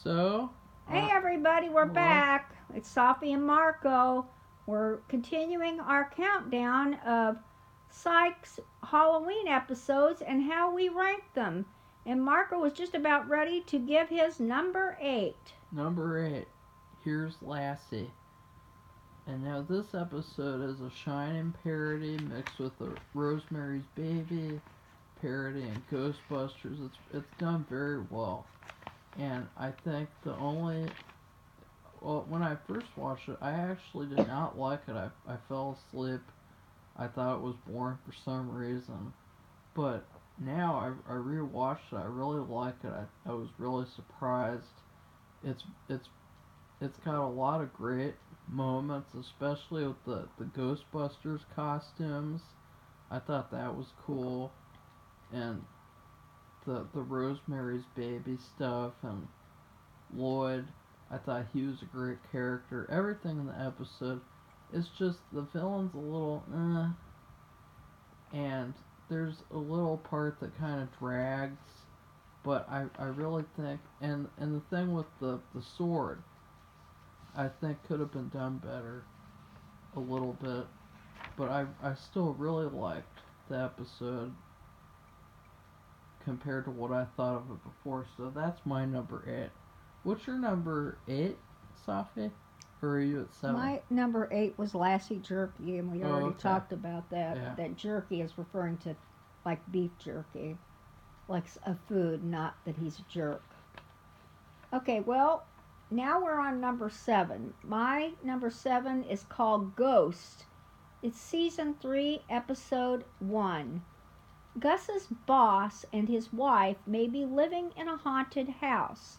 So, Hey everybody, we're hello. back. It's Sophie and Marco. We're continuing our countdown of Psych's Halloween episodes and how we rank them. And Marco was just about ready to give his number 8. Number 8. Here's Lassie. And now this episode is a Shining parody mixed with a Rosemary's Baby parody and Ghostbusters. It's done very well. And I think when I first watched it, I actually did not like it. I fell asleep. I thought it was boring for some reason. But now I rewatched it. I really like it. I was really surprised. It's it's it's got a lot of great moments, especially with the Ghostbusters costumes. I thought that was cool, and the Rosemary's Baby stuff and Lloyd. I thought he was a great character. Everything in the episode. It's just the villain's a little and there's a little part that kind of drags, but I really think and the thing with the sword I think could have been done better a little bit, but I still really liked the episode compared to what I thought of it before. So that's my number 8. What's your number 8, Safi? Or are you at 7? My number 8 was Lassie Jerky, and we already okay. talked about that. Yeah. That jerky is referring to like beef jerky, like a food, not that he's a jerk. Okay, well, now we're on number 7. My number 7 is called Ghost. It's season 3, episode 1. Gus's boss and his wife may be living in a haunted house.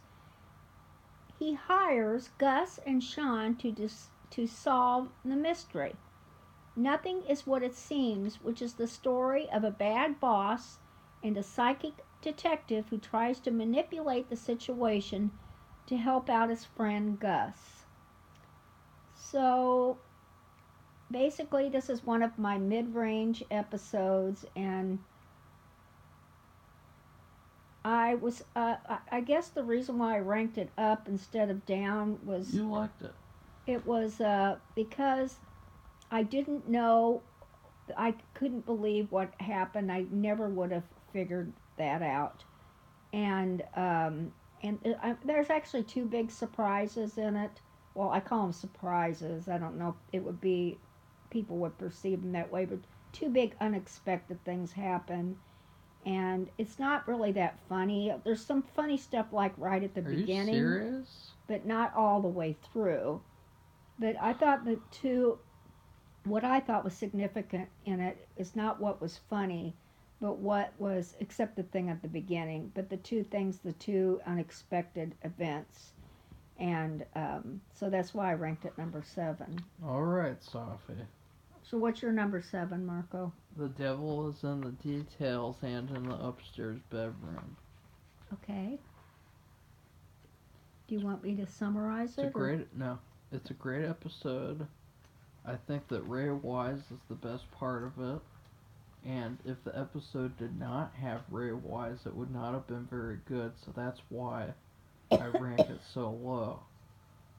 He hires Gus and Sean to solve the mystery. Nothing is what it seems, which is the story of a bad boss and a psychic detective who tries to manipulate the situation to help out his friend Gus. So basically, this is one of my mid-range episodes, and I guess the reason why I ranked it up instead of down was You liked it. it was because I didn't know, I couldn't believe what happened. I never would have figured that out, and there's actually two big surprises in it. Well, I call them surprises. I don't know if it would be, people would perceive them that way, but two big unexpected things happen. And it's not really that funny. There's some funny stuff like right at the beginning. Are you serious? But not all the way through. But I thought what I thought was significant in it is not what was funny, but what was, except the thing at the beginning, but the two unexpected events. And so that's why I ranked it number 7. All right, Sophie. So what's your number 7, Marco? The devil is in the details and in the upstairs bedroom. Okay. Do you want me to summarize it? It's a great episode. I think that Ray Wise is the best part of it. And if the episode did not have Ray Wise, it would not have been very good. So that's why I rank it so low.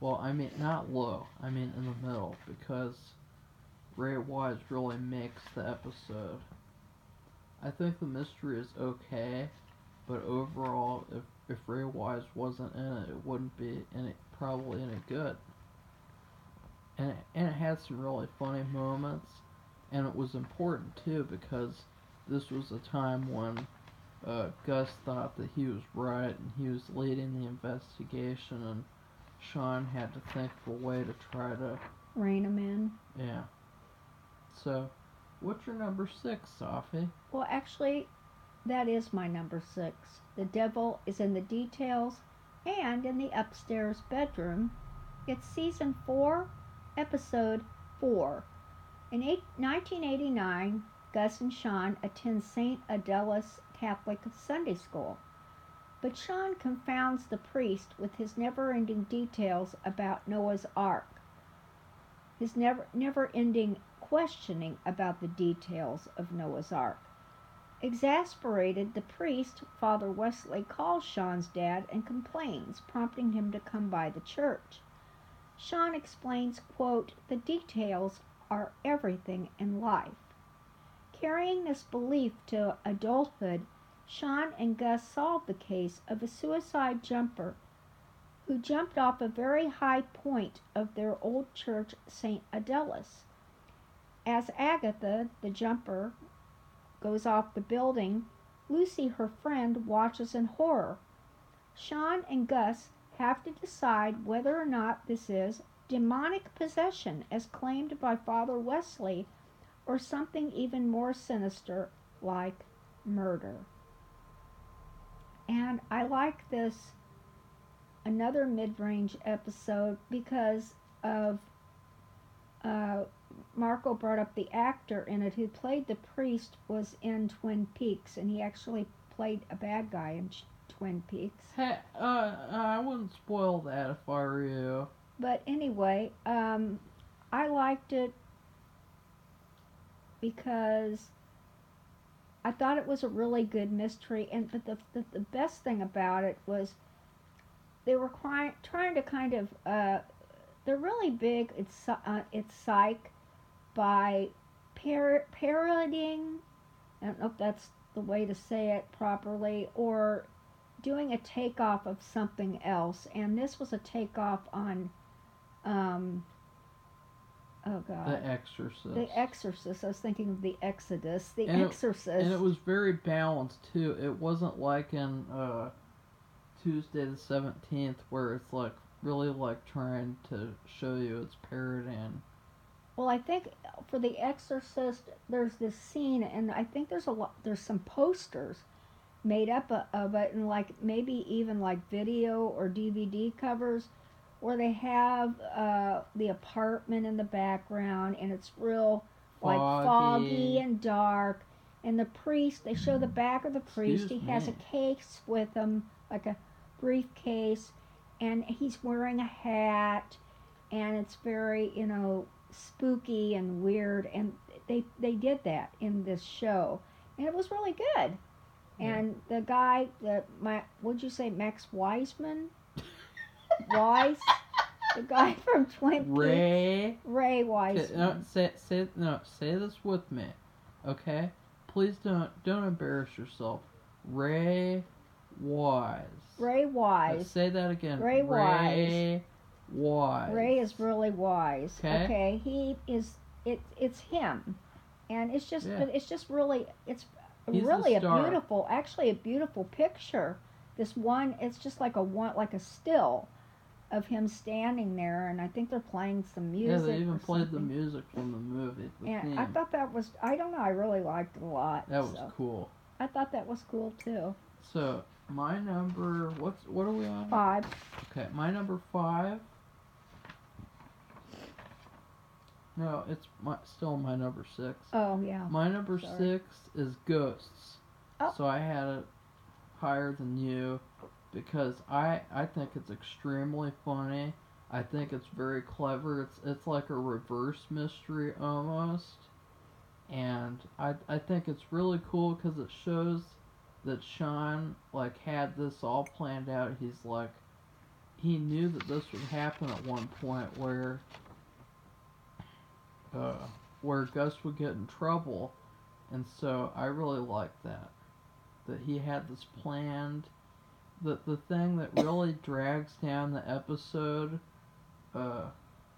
Well, I mean, not low. I mean in the middle. Because Ray Wise really makes the episode. I think the mystery is okay. But overall, if Ray Wise wasn't in it, it wouldn't be probably any good. And it had some really funny moments. And it was important too, because this was a time when Gus thought that he was right and he was leading the investigation, and Sean had to think of a way to try to rein him in. Yeah. So, what's your number 6, Sophie? Well, actually, that is my number 6. The devil is in the details and in the upstairs bedroom. It's season 4, episode 4. In 1989, Gus and Sean attend St. Adela's Catholic Sunday School. But Sean confounds the priest with his never-ending details about Noah's Ark. His never-ending questioning about the details of Noah's Ark. Exasperated, the priest, Father Wesley, calls Sean's dad and complains, prompting him to come by the church. Sean explains, quote, "The details are everything in life." Carrying this belief to adulthood, Sean and Gus solve the case of a suicide jumper who jumped off a very high point of their old church, St. Adelais. As Agatha, the jumper, goes off the building, Lucy, her friend, watches in horror. Sean and Gus have to decide whether or not this is demonic possession as claimed by Father Wesley or something even more sinister like murder. And I like this another mid-range episode because of Marco brought up the actor in it who played the priest was in Twin Peaks, and he actually played a bad guy in Twin Peaks. Hey, I wouldn't spoil that if I were you. But anyway, I liked it because I thought it was a really good mystery, but the best thing about it was they were trying to kind of they're really big. It's Psych by parodying. I don't know if that's the way to say it properly, or doing a takeoff of something else. And this was a takeoff on, oh God, The Exorcist. The Exorcist. I was thinking of The Exodus. The And Exorcist. And it was very balanced too. It wasn't like in Tuesday the 17th where it's like really like trying to show you it's parodying. Well, I think for The Exorcist, there's this scene, and I think there's some posters made up of it, and like maybe even like video or DVD covers, where they have the apartment in the background, and it's real like foggy and dark. And the priest, they show the back of the priest. He has a case with him, like a briefcase, and he's wearing a hat, and it's very, spooky and weird, and they did that in this show, and it was really good. Yeah. And the guy, what'd you say, Max Wiseman? Wise? The guy from Twin Peaks. Ray Wiseman. Say this with me, okay? Please don't embarrass yourself. Ray Wise. Ray Wise. Let's say that again. Ray Wise. Wise. Ray is really wise. Okay. He is. It's him, and it's just. Yeah. But it's just really. It's He's really the star. a beautiful picture. This one. It's just like a still, of him standing there, and I think they're playing some music. Yeah, they even played the music from the movie. And I thought that was. I don't know. I really liked it a lot. That was cool. I thought that was cool too. So my number. What are we on? 5. Okay, my number 5. No, it's still my number 6. Oh, yeah. My number Sorry. 6 is Ghosts. Oh. So I had it higher than you because I think it's extremely funny. I think it's very clever. It's like a reverse mystery almost. And I think it's really cool because it shows that Sean like had this all planned out. He's like, he knew that this would happen at one point where Gus would get in trouble, and so I really like that he had this planned. The thing that really drags down the episode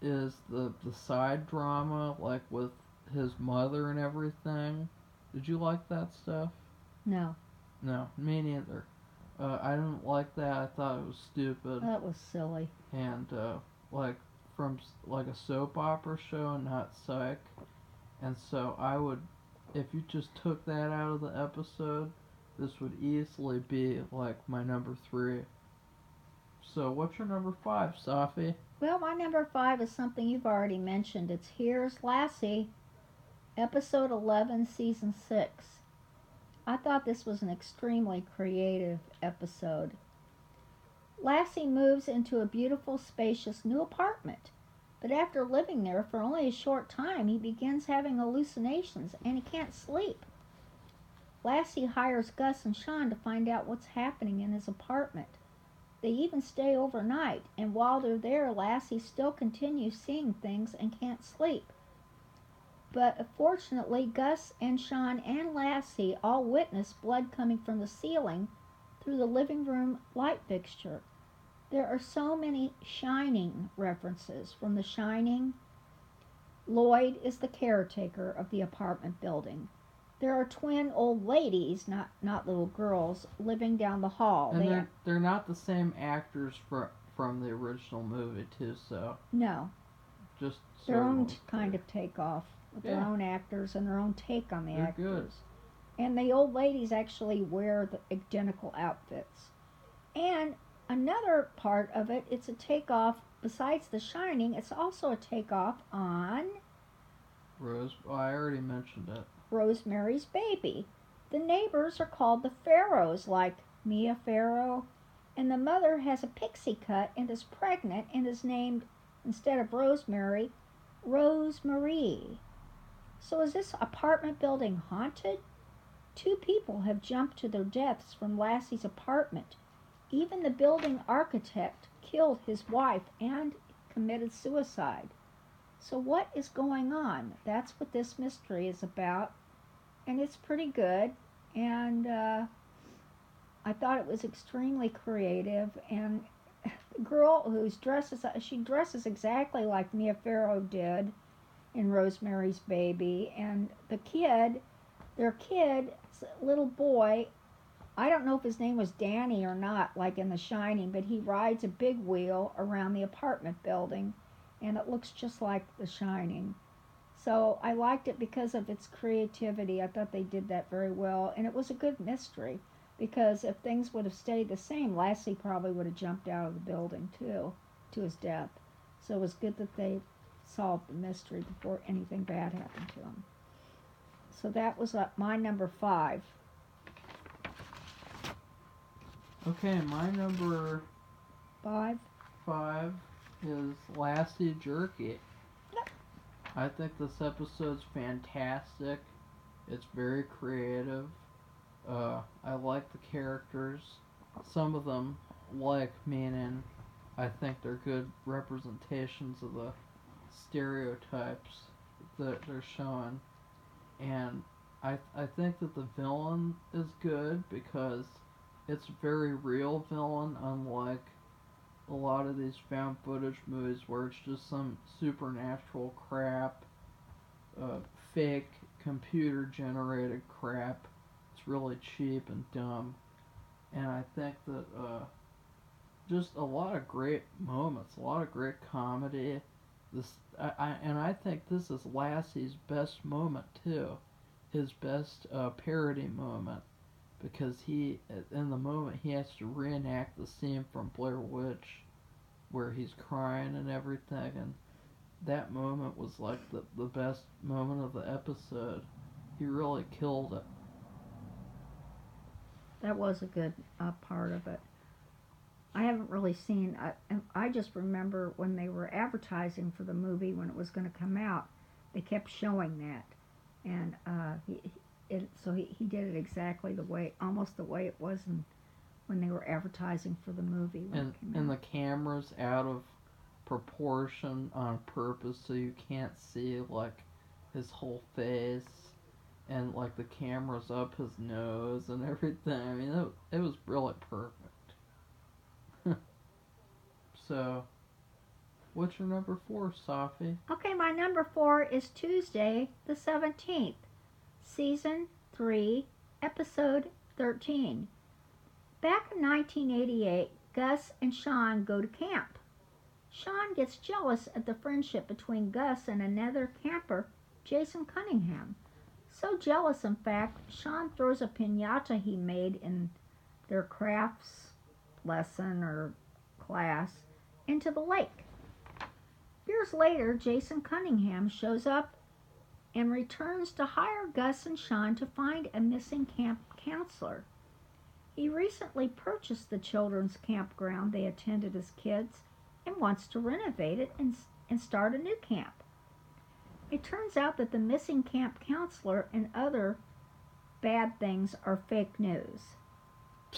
is the side drama, like with his mother and everything. Did you like that stuff? No. No, me neither. I didn't like that. I thought it was stupid. That was silly. And like from like a soap opera show and not Psych. And so I would, if you just took that out of the episode, this would easily be like my number 3. So what's your number 5, Safi? Well, my number 5 is something you've already mentioned. It's Here's Lassie, episode 11, season 6. I thought this was an extremely creative episode. Lassie moves into a beautiful, spacious new apartment. But after living there for only a short time, he begins having hallucinations and he can't sleep. Lassie hires Gus and Sean to find out what's happening in his apartment. They even stay overnight, and while they're there, Lassie still continues seeing things and can't sleep. But fortunately, Gus and Sean and Lassie all witness blood coming from the ceiling through the living room light fixture. There are so many Shining references. From The Shining, Lloyd is the caretaker of the apartment building. There are twin old ladies, not little girls, living down the hall. And they're not the same actors from the original movie too, so no, just their own clear. kind of takeoff with their own actors and their own take on the They're actors. good. And the old ladies actually wear the identical outfits. And another part of it, it's a takeoff. Besides The Shining, it's also a takeoff on I already mentioned it. Rosemary's Baby. The neighbors are called the Farrows, like Mia Farrow, and the mother has a pixie cut and is pregnant and is named, instead of Rosemary, Rosemarie. So is this apartment building haunted? 2 people have jumped to their deaths from Lassie's apartment. Even the building architect killed his wife and committed suicide. So what is going on? That's what this mystery is about. And it's pretty good. And I thought it was extremely creative. And the girl she dresses exactly like Mia Farrow did in Rosemary's Baby. And their kid, little boy, I don't know if his name was Danny or not, like in The Shining, but he rides a big wheel around the apartment building, and it looks just like The Shining. So I liked it because of its creativity. I thought they did that very well, and it was a good mystery, because if things would have stayed the same, Lassie probably would have jumped out of the building too, to his death. So it was good that they solved the mystery before anything bad happened to him. So that was my number 5. Okay, my number 5? 5 is Lassie Jerky. I think this episode's fantastic. It's very creative. I like the characters. Some of them, meaning I think they're good representations of the stereotypes that they're showing. And I think that the villain is good because it's a very real villain, unlike a lot of these found footage movies where it's just some supernatural crap, fake computer generated crap. It's really cheap and dumb. And I think that just a lot of great moments, a lot of great comedy. I think this is Lassie's best moment too, his best parody moment, because in the moment he has to reenact the scene from Blair Witch where he's crying and everything, and that moment was like the best moment of the episode. He really killed it. That was a good part of it. I haven't really seen. I just remember when they were advertising for the movie when it was going to come out, they kept showing that, and he did it exactly almost the way it was when they were advertising for the movie. And the camera's out of proportion on purpose, so you can't see like his whole face, and like the camera's up his nose and everything. I mean, it was really perfect. So, what's your number 4, Safi? Okay, my number 4 is Tuesday the 17th, Season 3, Episode 13. Back in 1988, Gus and Sean go to camp. Sean gets jealous at the friendship between Gus and another camper, Jason Cunningham. So jealous, in fact, Sean throws a piñata he made in their crafts lesson or class into the lake. Years later, Jason Cunningham shows up and returns to hire Gus and Sean to find a missing camp counselor. He recently purchased the children's campground they attended as kids and wants to renovate it and start a new camp. It turns out that the missing camp counselor and other bad things are fake news.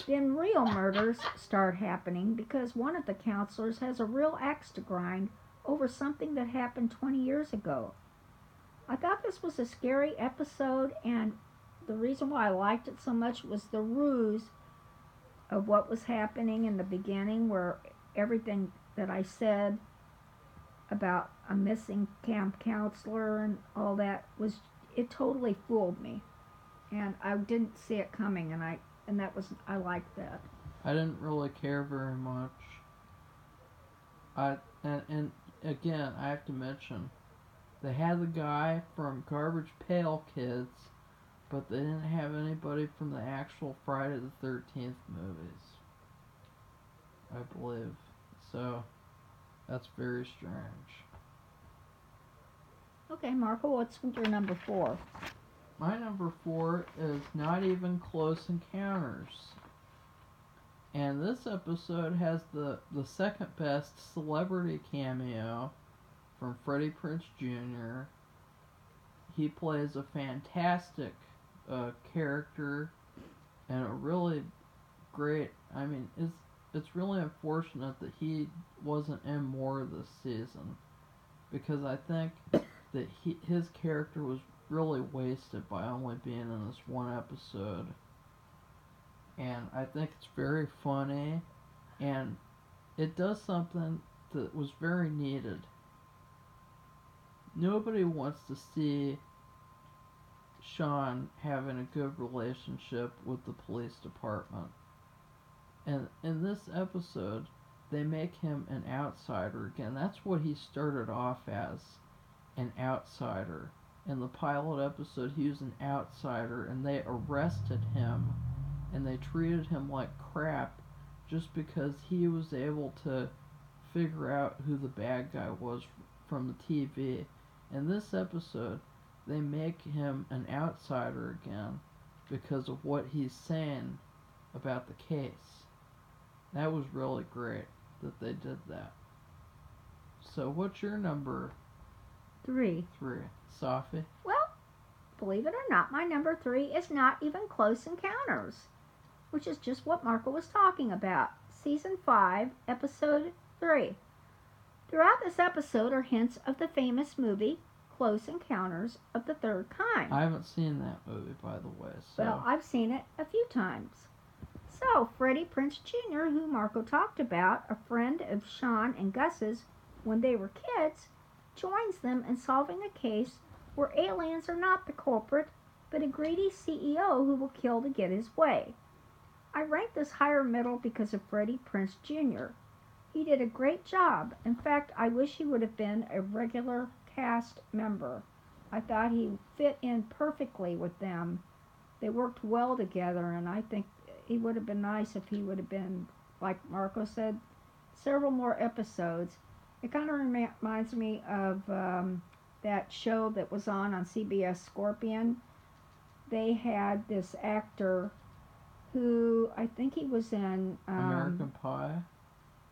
Then real murders start happening because one of the counselors has a real axe to grind over something that happened 20 years ago. I thought this was a scary episode, and the reason why I liked it so much was the ruse of what was happening in the beginning, where everything that I said about a missing camp counselor and all that was, it totally fooled me, and I didn't see it coming, and that was, I liked that. I didn't really care very much. And again, I have to mention, they had the guy from Garbage Pail Kids, but they didn't have anybody from the actual Friday the 13th movies, I believe. So, that's very strange. Okay, Marco, what's your number 4? My number 4 is Not Even Close Encounters. And this episode has the second best celebrity cameo from Freddie Prinze Jr. He plays a fantastic character and a really great. I mean, it's really unfortunate that he wasn't in more this season, because I think that his character was really wasted by only being in this one episode. And I think it's very funny, and it does something that was very needed. Nobody wants to see Sean having a good relationship with the police department. And in this episode, they make him an outsider again. That's what he started off as, an outsider. In the pilot episode, he was an outsider, and they arrested him, and they treated him like crap just because he was able to figure out who the bad guy was from the TV. In this episode, they make him an outsider again because of what he's saying about the case. That was really great that they did that. So what's your number 3. 3? Sophie? Well, believe it or not, my number 3 is Not Even Close Encounters, which is just what Marco was talking about. Season 5, Episode 3. Throughout this episode are hints of the famous movie Close Encounters of the Third Kind. I haven't seen that movie, by the way. So. Well, I've seen it a few times. So, Freddie Prinze Jr., who Marco talked about, a friend of Sean and Gus's when they were kids, joins them in solving a case where aliens are not the culprit, but a greedy CEO who will kill to get his way. I rank this higher middle because of Freddie Prinze Jr. He did a great job. In fact, I wish he would have been a regular cast member. I thought he fit in perfectly with them. They worked well together, and I think it would have been nice if he would have been, like Marco said, several more episodes. It kind of reminds me of that show that was on CBS, Scorpion. They had this actor who, I think he was in American Pie?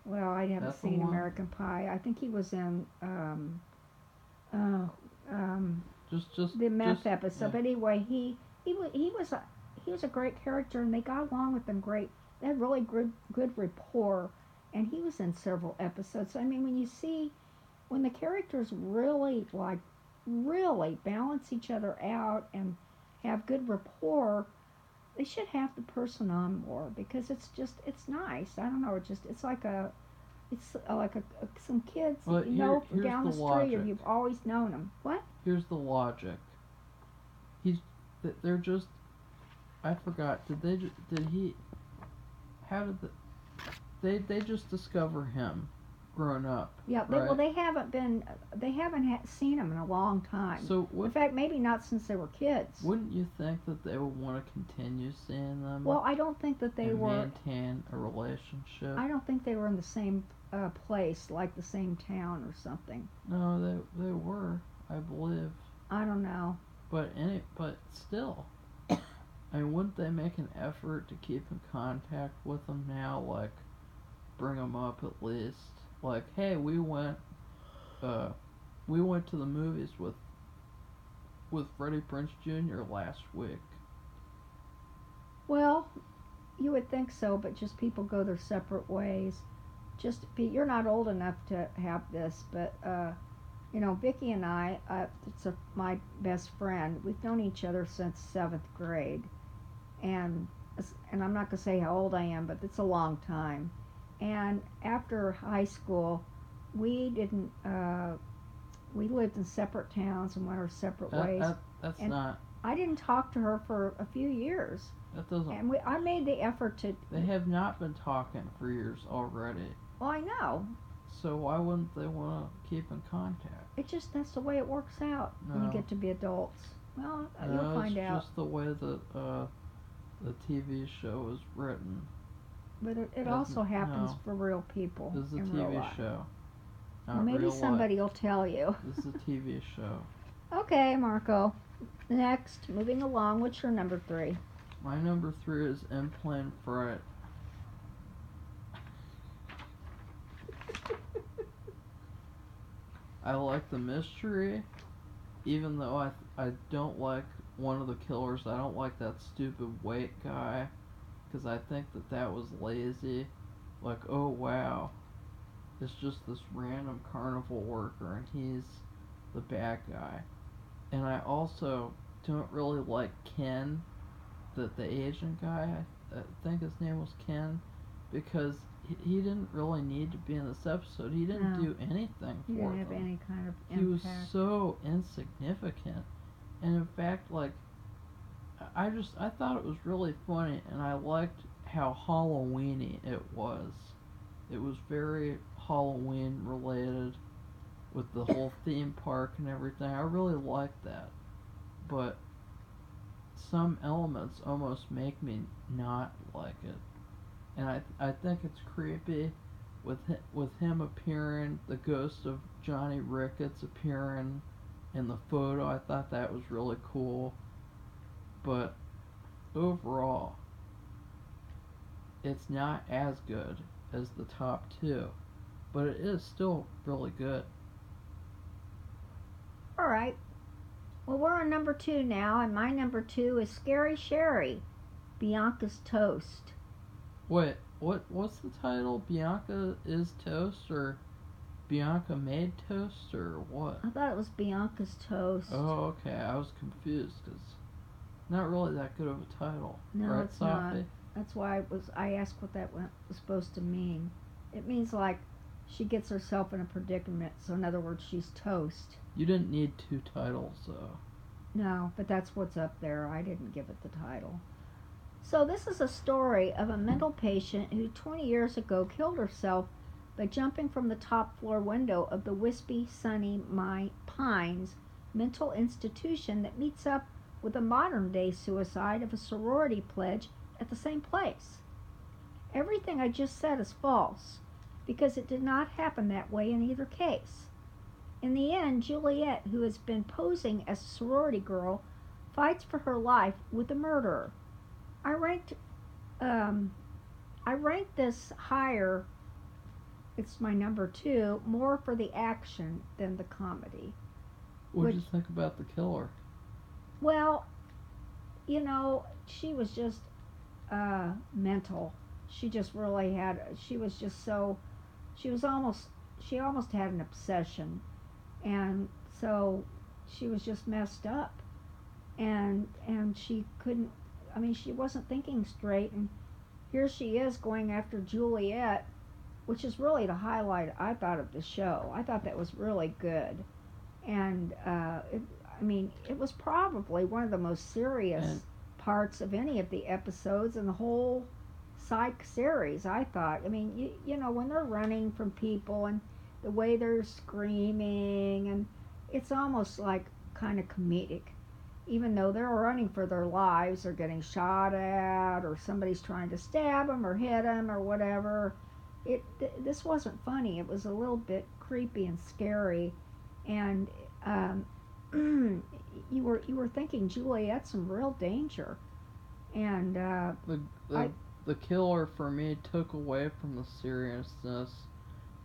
Well, I haven't seen American Pie. I think he was in just the meth episode. Yeah. But anyway, he was a great character, and they got along with them great. They had really good rapport, and he was in several episodes. So, I mean, when the characters really balance each other out and have good rapport, they should have the person on more, because it's nice. I don't know. It's like some kids well, that you know down the street, logic. or you've always known them. What? Here's the logic. They're just. I forgot. They just discover him, grown up. Yeah. Right? They haven't seen him in a long time. So in fact, maybe not since they were kids. Wouldn't you think that they would want to continue seeing them? Well, I don't think that they were maintain a relationship. I don't think they were in the same place, like the same town or something. No, they were, I believe. I don't know. But still, I mean, wouldn't they make an effort to keep in contact with them now? Like, bring them up at least. Like, hey, we went to the movies with Freddie Prinze Jr. last week. Well, you would think so, but just people go their separate ways. You're not old enough to have this, but Vicki and I, my best friend. We've known each other since seventh grade, and and I'm not gonna say how old I am, but it's a long time. And after high school, we didn't. We lived in separate towns and went our separate ways. That's and not. I didn't talk to her for a few years. That doesn't. And I made the effort to. They have not been talking for years already. Well, I know. So why wouldn't they want to keep in contact? That's the way it works out when you get to be adults. Well, you'll find out. It's just the way that the TV show is written. But it also happens for real people. This is a in TV real life. show. Well, maybe somebody will tell you. This is a TV show. Okay, Marco. Next, moving along, what's your number 3? My number 3 is In Plain Fright. I like the mystery, even though I don't like one of the killers. I don't like that stupid wait guy, because I think that was lazy. Like, oh wow, it's just this random carnival worker and he's the bad guy. And I also don't really like Ken, the Asian guy. I think his name was Ken, because he didn't really need to be in this episode. He didn't do anything for them. He didn't have any kind of impact. He was so insignificant. And in fact, like, I thought it was really funny, and I liked how Halloweeny it was. It was very Halloween related with the whole theme park and everything. I really liked that. But some elements almost make me not like it. And I think it's creepy with him appearing, the ghost of Johnny Ricketts appearing in the photo. I thought that was really cool. But overall, it's not as good as the top 2. But it is still really good. Alright. Well, we're on number 2 now, and my number 2 is Scary Sherry, Bianca's Toast. Wait, what's the title? Bianca is Toast, or Bianca made toast, or what? I thought it was Bianca's Toast. Oh, okay. I was confused, because not really that good of a title. No, right, it's Sophie? not. That's why I asked what that was supposed to mean. It means like she gets herself in a predicament, so in other words, she's toast. You didn't need 2 titles, though. No, but that's what's up there. I didn't give it the title. So this is a story of a mental patient who 20 years ago killed herself by jumping from the top floor window of the Wispy Sunny Pines mental institution that meets up with a modern-day suicide of a sorority pledge at the same place. Everything I just said is false, because it did not happen that way in either case. In the end, Juliet, who has been posing as a sorority girl, fights for her life with the murderer. I ranked this higher, it's my number 2, more for the action than the comedy. What did you think about the killer? Well, she was just mental. She just really had, she almost had an obsession. And so she was just messed up. And she couldn't, she wasn't thinking straight. And here she is going after Juliet, which is really the highlight, I thought, of the show. I thought that was really good. And, it was probably one of the most serious parts of any of the episodes in the whole Psych series, I thought. When they're running from people and the way they're screaming, and it's almost like kind of comedic. Even though they're running for their lives, or getting shot at, or somebody's trying to stab them or hit them or whatever. This wasn't funny. It was a little bit creepy and scary, and you were thinking Juliet's in real danger, and the killer for me took away from the seriousness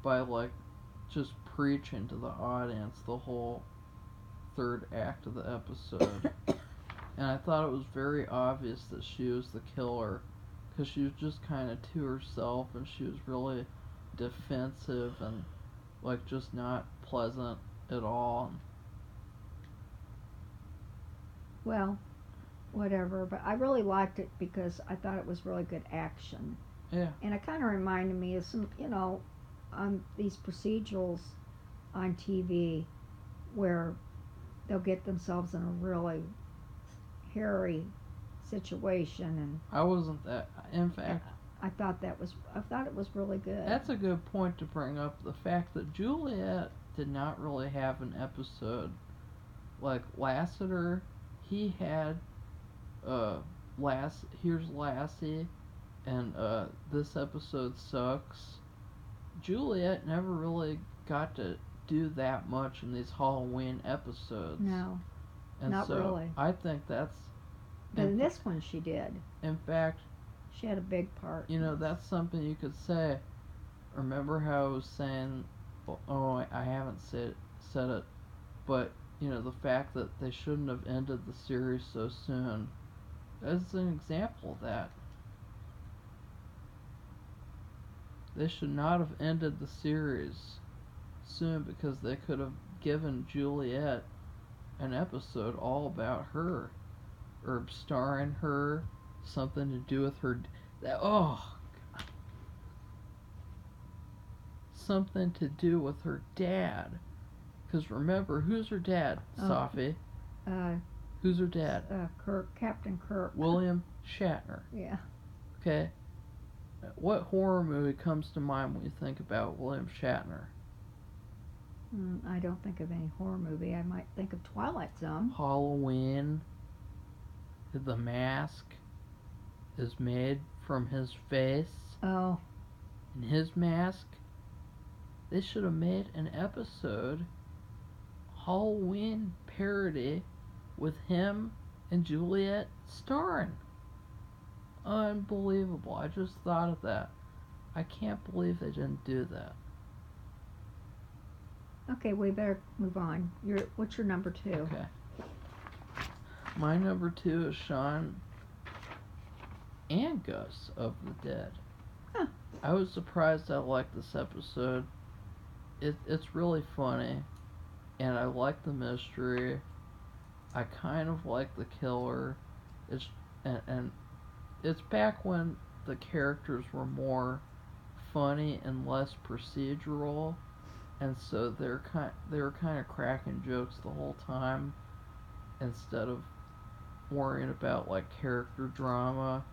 by just preaching to the audience the whole third act of the episode. And I thought it was very obvious that she was the killer, because she was just kind of to herself, and she was really defensive and like just not pleasant at all. Well, whatever. But I really liked it because I thought it was really good action. Yeah. And it kind of reminded me of some, on these procedurals on TV where they'll get themselves in a really hairy situation, and I wasn't that. In fact, I thought it was really good. that's a good point to bring up. The fact that Juliet did not really have an episode. Like Lassiter, he had here's Lassie, and this episode sucks. Juliet never really got to do that much in these Halloween episodes. No, and not so really. I think that's. But in this one she did. In fact, she had a big part. That's something you could say. Remember how I was saying, oh, I haven't said it, but the fact that they shouldn't have ended the series so soon. That's an example of that. They should not have ended the series soon, because they could have given Juliet an episode all about her, or starring her, something to do with her. Something to do with her dad. Because remember, who's her dad, Sophie? Who's her dad? Captain Kirk. William Shatner. Yeah. Okay. What horror movie comes to mind when you think about William Shatner? I don't think of any horror movie. I might think of Twilight Zone. Halloween. The mask is made from his face. Oh. And his mask. They should have made an episode, Halloween parody, with him and Juliet starring. Unbelievable. I just thought of that. I can't believe they didn't do that. Okay, we better move on. What's your number 2? Okay. My number 2 is Shaun and Gus of the Dead. Huh. I was surprised I liked this episode. It's really funny, and I like the mystery. I kind of like the killer. And it's back when the characters were more funny and less procedural, and so they were kind of cracking jokes the whole time, instead of worrying about like character drama,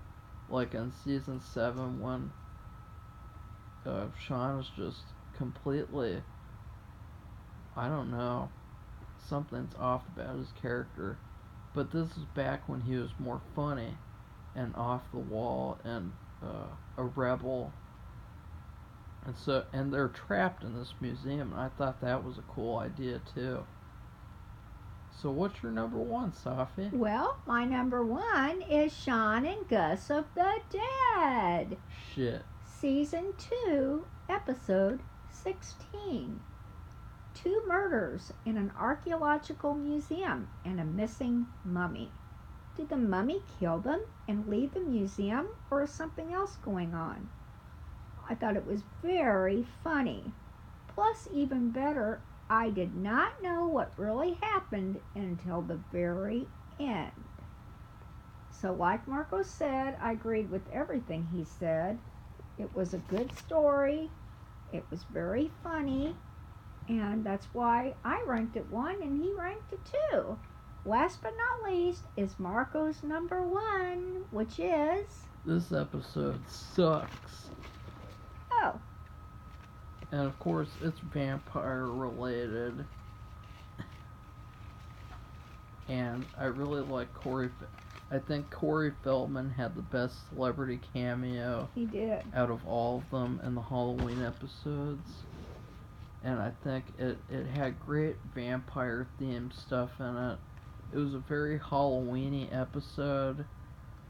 like in season 7 when Shaun was just completely, I don't know, something's off about his character. But this is back when he was more funny and off the wall and a rebel. And they're trapped in this museum, and I thought that was a cool idea too. So what's your number 1, Sophie? Well, my number 1 is Shaun and Gus of the Dead. Shit. Season 2, episode 16. 2 murders in an archaeological museum and a missing mummy. Did the mummy kill them and leave the museum, or is something else going on? I thought it was very funny. Plus, even better, I did not know what really happened until the very end. So like Marco said, I agreed with everything he said. It was a good story. It was very funny. And that's why I ranked it 1 and he ranked it 2. Last but not least is Marco's number 1, which is... This episode sucks. Oh. And of course, it's vampire related. And I really like Corey. I think Corey Feldman had the best celebrity cameo. He did. Out of all of them in the Halloween episodes. And I think it had great vampire themed stuff in it. It was a very Halloween-y episode.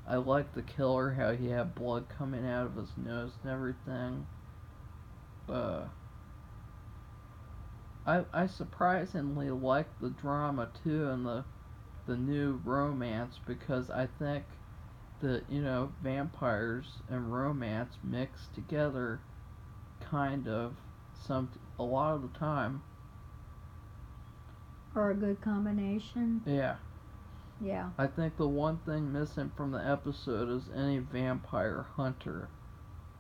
I liked the killer, how he had blood coming out of his nose and everything. I surprisingly liked the drama too, and the the new romance, because I think that, vampires and romance mixed together kind of a lot of the time. Or a good combination. Yeah. Yeah. I think the one thing missing from the episode is any vampire hunter,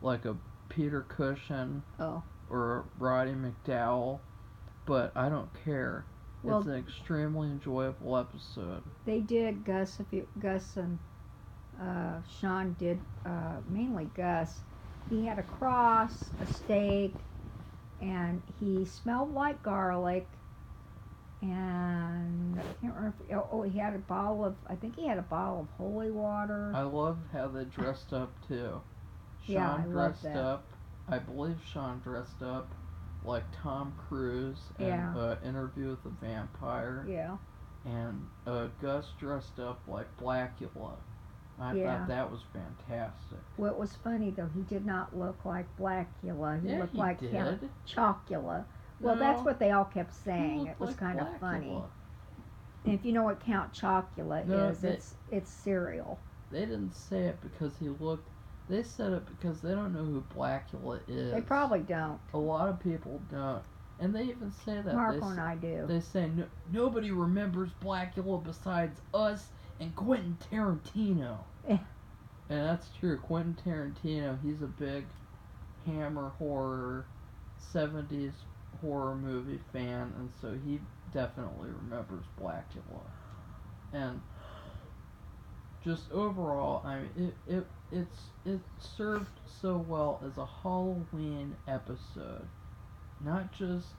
like a Peter Cushing Oh. or a Roddy McDowell, but I don't care. Well, it's an extremely enjoyable episode. They did, Gus and Sean did, mainly Gus. He had a cross, a steak, and he smelled like garlic. And I can't remember. He had I think he had a bottle of holy water. I loved how they dressed up too. Yeah, I love dressed that. up. I believe Sean dressed up like Tom Cruise in Interview with the Vampire. Yeah. And Gus dressed up like Blackula. I thought that was fantastic. Well, it was funny though. He did not look like Blackula. He looked like did. Chocula. Well, No, that's what they all kept saying. It was like kind of Blackula. funny. And if you know what Count Chocula is, it's cereal. They didn't say it because he looked. They said it because they don't know who Blackula is. They probably don't. A lot of people don't. And they even say that. Marco and I do. They say nobody remembers Blackula besides us and Quentin Tarantino. Yeah. And that's true. Quentin Tarantino, he's a big Hammer horror, 70s horror movie fan, and so he definitely remembers Blackula. And just overall, I mean, it served so well as a Halloween episode, not just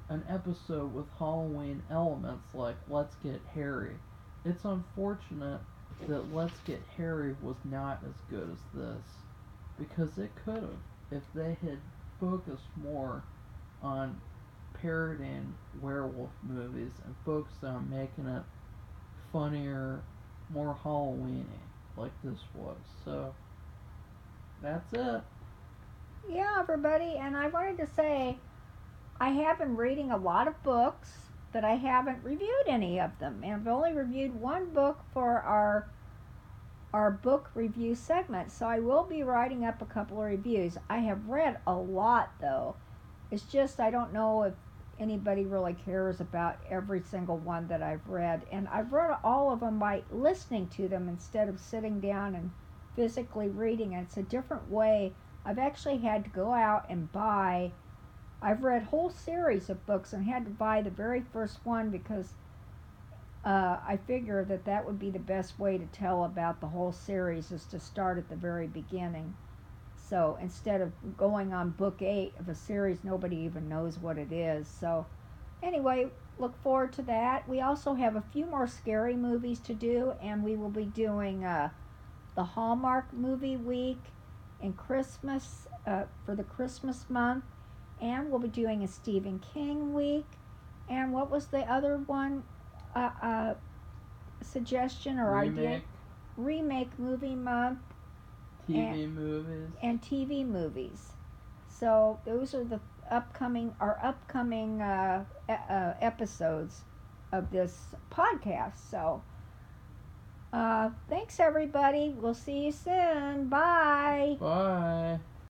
an episode with Halloween elements like Let's Get Harry. It's unfortunate that Let's Get Harry was not as good as this, because it could have if they had focused more on parodying werewolf movies and focused on making it funnier, more Halloween-y, like this was. So, that's it. Yeah, everybody, and I wanted to say, I have been reading a lot of books, but I haven't reviewed any of them. And I've only reviewed one book for our book review segment, so I will be writing up a couple of reviews. I have read a lot, though. It's just I don't know if anybody really cares about every single one that I've read. And I've read all of them by listening to them instead of sitting down and physically reading. And it's a different way. I've actually had to go out and buy. I've read whole series of books and had to buy the very first one because I figure that would be the best way to tell about the whole series, is to start at the very beginning. So instead of going on book 8 of a series nobody even knows what it is. So anyway, look forward to that. We also have a few more scary movies to do, and we will be doing the Hallmark movie week and Christmas for the Christmas month, and we'll be doing a Stephen King week. And what was the other one suggestion or idea? Remake movie month. TV movies. And TV movies. So those are the upcoming episodes of this podcast. So thanks everybody. We'll see you soon. Bye. Bye.